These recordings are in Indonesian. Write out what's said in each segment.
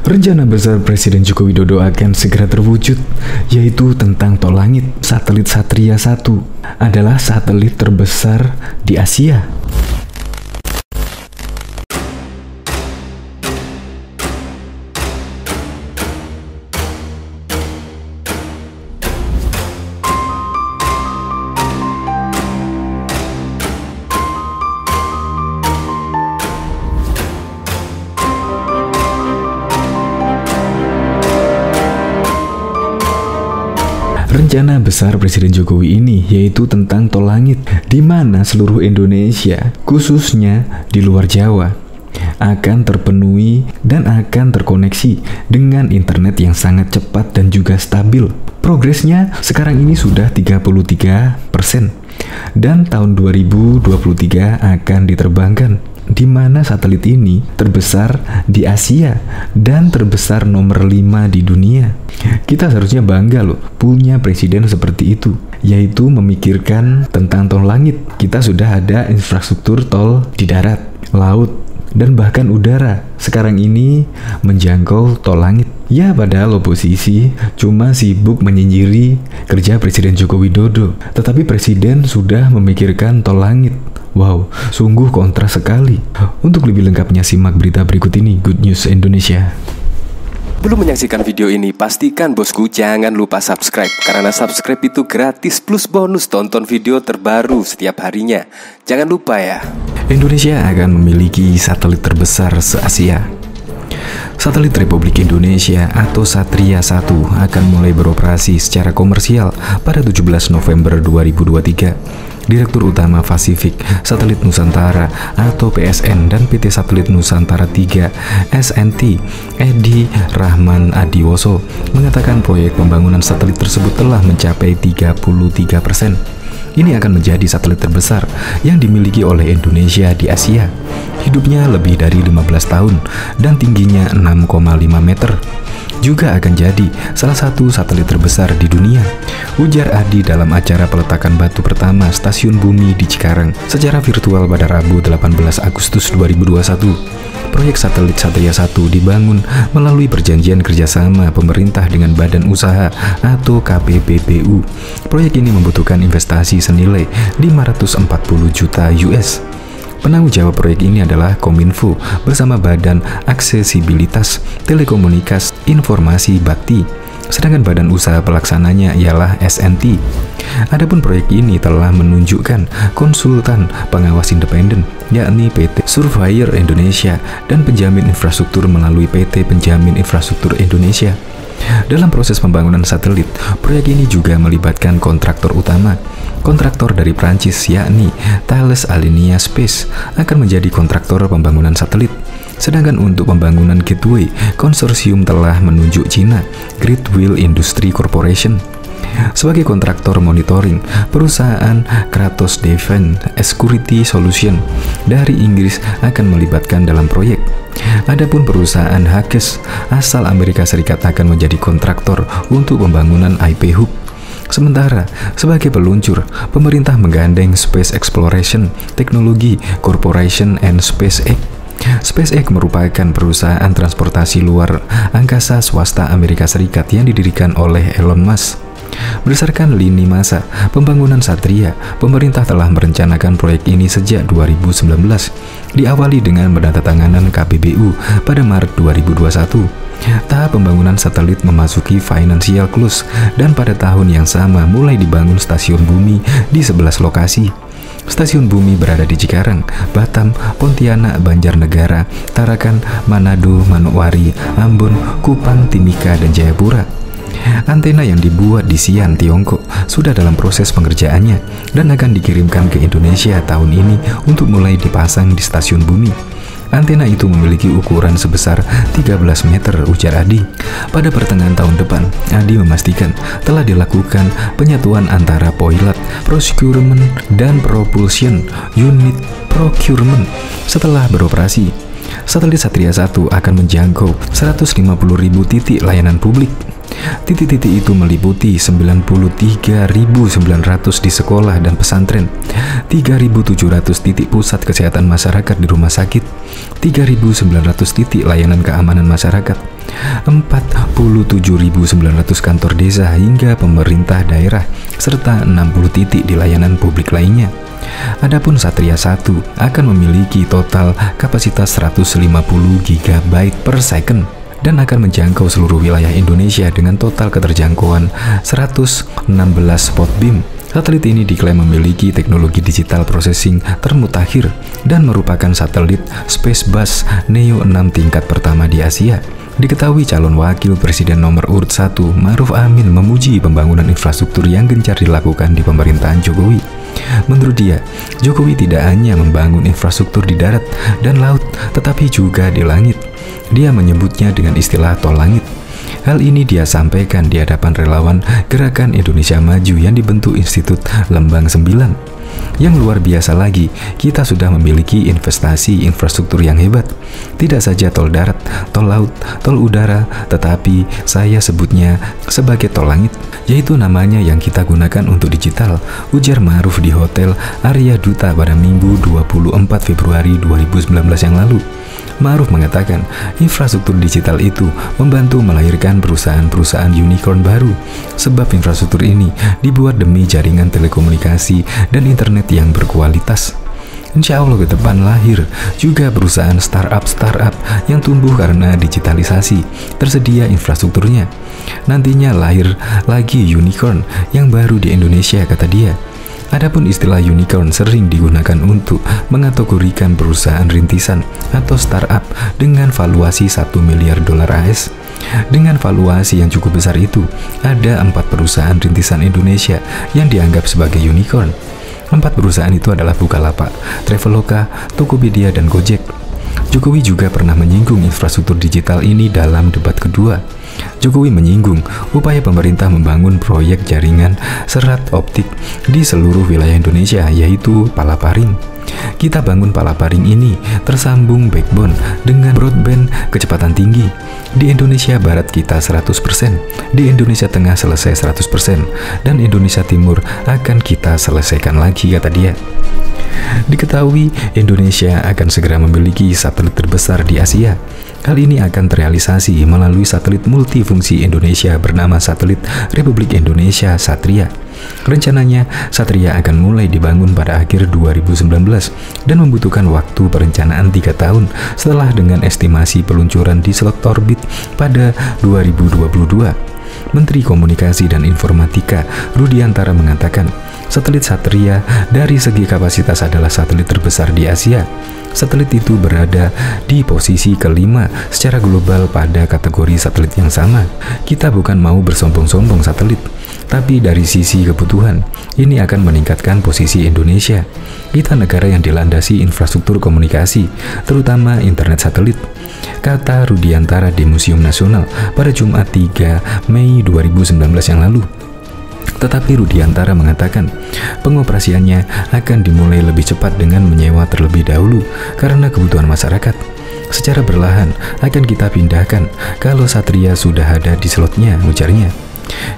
Rencana besar Presiden Joko Widodo akan segera terwujud, yaitu tentang tol langit. Satelit Satria 1 adalah satelit terbesar di Asia. Rencana besar Presiden Jokowi ini yaitu tentang tol langit, di mana seluruh Indonesia, khususnya di luar Jawa, akan terpenuhi dan akan terkoneksi dengan internet yang sangat cepat dan juga stabil. Progresnya sekarang ini sudah 33%, dan tahun 2023 akan diterbangkan, di mana satelit ini terbesar di Asia dan terbesar nomor 5 di dunia. Kita seharusnya bangga loh punya presiden seperti itu, yaitu memikirkan tentang tol langit. Kita sudah ada infrastruktur tol di darat, laut, dan bahkan udara. Sekarang ini menjangkau tol langit. Ya, padahal oposisi cuma sibuk menyinjiri kerja Presiden Joko Widodo, tetapi presiden sudah memikirkan tol langit. Wow, sungguh kontras sekali. Untuk lebih lengkapnya simak berita berikut ini, Good News Indonesia. Belum menyaksikan video ini, pastikan bosku jangan lupa subscribe, karena subscribe itu gratis plus bonus tonton video terbaru setiap harinya. Jangan lupa ya. Indonesia akan memiliki satelit terbesar se-Asia. Satelit Republik Indonesia atau Satria 1 akan mulai beroperasi secara komersial pada 17 November 2023. Direktur Utama Pasifik Satelit Nusantara atau PSN dan PT Satelit Nusantara 3 SNT Edi Rahman Adiwoso mengatakan proyek pembangunan satelit tersebut telah mencapai 33%. Ini akan menjadi satelit terbesar yang dimiliki oleh Indonesia di Asia. Hidupnya lebih dari 15 tahun dan tingginya 6,5 meter. Juga akan jadi salah satu satelit terbesar di dunia, ujar Adi dalam acara peletakan batu pertama stasiun bumi di Cikarang secara virtual pada Rabu 18 Agustus 2021. Proyek satelit Satria 1 dibangun melalui perjanjian kerjasama pemerintah dengan Badan Usaha atau KPPBU. Proyek ini membutuhkan investasi senilai 540 juta US. Penanggung jawab proyek ini adalah Kominfo bersama Badan Aksesibilitas Telekomunikasi Informasi Bakti, sedangkan badan usaha pelaksananya ialah SNT. Adapun proyek ini telah menunjukkan konsultan pengawas independen, yakni PT Surveyor Indonesia dan penjamin infrastruktur melalui PT Penjamin Infrastruktur Indonesia. Dalam proses pembangunan satelit, proyek ini juga melibatkan kontraktor utama. Kontraktor dari Prancis yakni Thales Alenia Space akan menjadi kontraktor pembangunan satelit. Sedangkan untuk pembangunan gateway, konsorsium telah menunjuk Cina, Great Wheel Industry Corporation. Sebagai kontraktor monitoring, perusahaan Kratos Defense Security Solution dari Inggris akan melibatkan dalam proyek. Adapun perusahaan Hughes asal Amerika Serikat akan menjadi kontraktor untuk pembangunan IP Hub. Sementara, sebagai peluncur, pemerintah menggandeng Space Exploration Technology Corporation and SpaceX. SpaceX merupakan perusahaan transportasi luar angkasa swasta Amerika Serikat yang didirikan oleh Elon Musk. Berdasarkan lini masa pembangunan Satria, pemerintah telah merencanakan proyek ini sejak 2019, diawali dengan penandatanganan KPBU pada Maret 2021. Tahap pembangunan satelit memasuki financial close, dan pada tahun yang sama mulai dibangun stasiun bumi di 11 lokasi. Stasiun bumi berada di Cikarang, Batam, Pontianak, Banjarnegara, Tarakan, Manado, Manokwari, Ambon, Kupang, Timika, dan Jayapura. Antena yang dibuat di Xi'an, Tiongkok sudah dalam proses pengerjaannya dan akan dikirimkan ke Indonesia tahun ini untuk mulai dipasang di stasiun bumi. Antena itu memiliki ukuran sebesar 13 meter, ujar Adi. Pada pertengahan tahun depan, Adi memastikan telah dilakukan penyatuan antara Pilot Procurement dan Propulsion Unit Procurement. Setelah beroperasi, satelit Satria 1 akan menjangkau 150.000 titik layanan publik. Titik-titik itu meliputi 93.900 di sekolah dan pesantren, 3.700 titik pusat kesehatan masyarakat di rumah sakit, 3.900 titik layanan keamanan masyarakat, 47.900 kantor desa hingga pemerintah daerah, serta 60 titik di layanan publik lainnya. Adapun Satria 1 akan memiliki total kapasitas 150 GB per second dan akan menjangkau seluruh wilayah Indonesia dengan total keterjangkauan 116 spot beam. Satelit ini diklaim memiliki teknologi digital processing termutakhir dan merupakan satelit Spacebus Neo 6 tingkat pertama di Asia. Diketahui calon wakil presiden nomor urut 1 Ma'ruf Amin memuji pembangunan infrastruktur yang gencar dilakukan di pemerintahan Jokowi. Menurut dia, Jokowi tidak hanya membangun infrastruktur di darat dan laut, tetapi juga di langit. Dia menyebutnya dengan istilah tol langit. Hal ini dia sampaikan di hadapan relawan Gerakan Indonesia Maju yang dibentuk Institut Lembang 9. Yang luar biasa lagi, kita sudah memiliki investasi infrastruktur yang hebat. Tidak saja tol darat, tol laut, tol udara, tetapi saya sebutnya sebagai tol langit, yaitu namanya yang kita gunakan untuk digital, ujar Ma'ruf di Hotel Arya Duta pada Minggu 24 Februari 2019 yang lalu. Ma'ruf mengatakan infrastruktur digital itu membantu melahirkan perusahaan-perusahaan unicorn baru, sebab infrastruktur ini dibuat demi jaringan telekomunikasi dan internet yang berkualitas. Insya Allah ke depan lahir juga perusahaan startup yang tumbuh karena digitalisasi, tersedia infrastrukturnya. Nantinya lahir lagi unicorn yang baru di Indonesia, kata dia. Adapun istilah unicorn sering digunakan untuk mengategorikan perusahaan rintisan atau startup dengan valuasi 1 miliar dolar AS. Dengan valuasi yang cukup besar itu, ada 4 perusahaan rintisan Indonesia yang dianggap sebagai unicorn. 4 perusahaan itu adalah Bukalapak, Traveloka, Tokopedia, dan Gojek. Jokowi juga pernah menyinggung infrastruktur digital ini dalam debat kedua. Jokowi menyinggung upaya pemerintah membangun proyek jaringan serat optik di seluruh wilayah Indonesia, yaitu Palaparing. Kita bangun Palaparing ini tersambung backbone dengan broadband kecepatan tinggi. Di Indonesia Barat kita 100%, di Indonesia Tengah selesai 100%, dan Indonesia Timur akan kita selesaikan lagi, kata dia. Diketahui Indonesia akan segera memiliki satelit terbesar di Asia. Hal ini akan terrealisasi melalui satelit multifungsi Indonesia bernama Satelit Republik Indonesia Satria. Rencananya, Satria akan mulai dibangun pada akhir 2019 dan membutuhkan waktu perencanaan 3 tahun setelah dengan estimasi peluncuran di slot orbit pada 2022. Menteri Komunikasi dan Informatika Rudiantara mengatakan, satelit Satria dari segi kapasitas adalah satelit terbesar di Asia. Satelit itu berada di posisi kelima secara global pada kategori satelit yang sama. Kita bukan mau bersombong-sombong satelit, tapi dari sisi kebutuhan, ini akan meningkatkan posisi Indonesia. Kita negara yang dilandasi infrastruktur komunikasi, terutama internet satelit, kata Rudiantara di Museum Nasional pada Jumat 3 Mei 2019 yang lalu. Tetapi Rudiantara mengatakan pengoperasiannya akan dimulai lebih cepat dengan menyewa terlebih dahulu karena kebutuhan masyarakat. Secara berlahan akan kita pindahkan kalau Satria sudah ada di slotnya, ujarnya.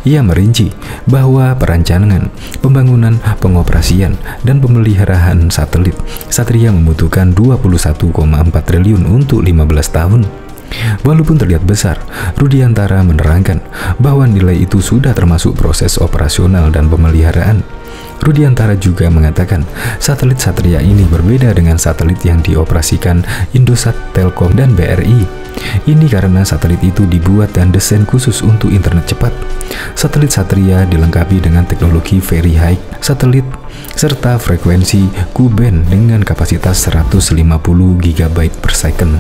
Ia merinci bahwa perancangan, pembangunan, pengoperasian, dan pemeliharaan satelit Satria membutuhkan 21,4 triliun untuk 15 tahun. Walaupun terlihat besar, Rudiantara menerangkan bahwa nilai itu sudah termasuk proses operasional dan pemeliharaan. Rudiantara juga mengatakan satelit Satria ini berbeda dengan satelit yang dioperasikan Indosat, Telkom, dan BRI. Ini karena satelit itu dibuat dan desain khusus untuk internet cepat. Satelit Satria dilengkapi dengan teknologi very high satelit serta frekuensi Ku-band dengan kapasitas 150 GB per second.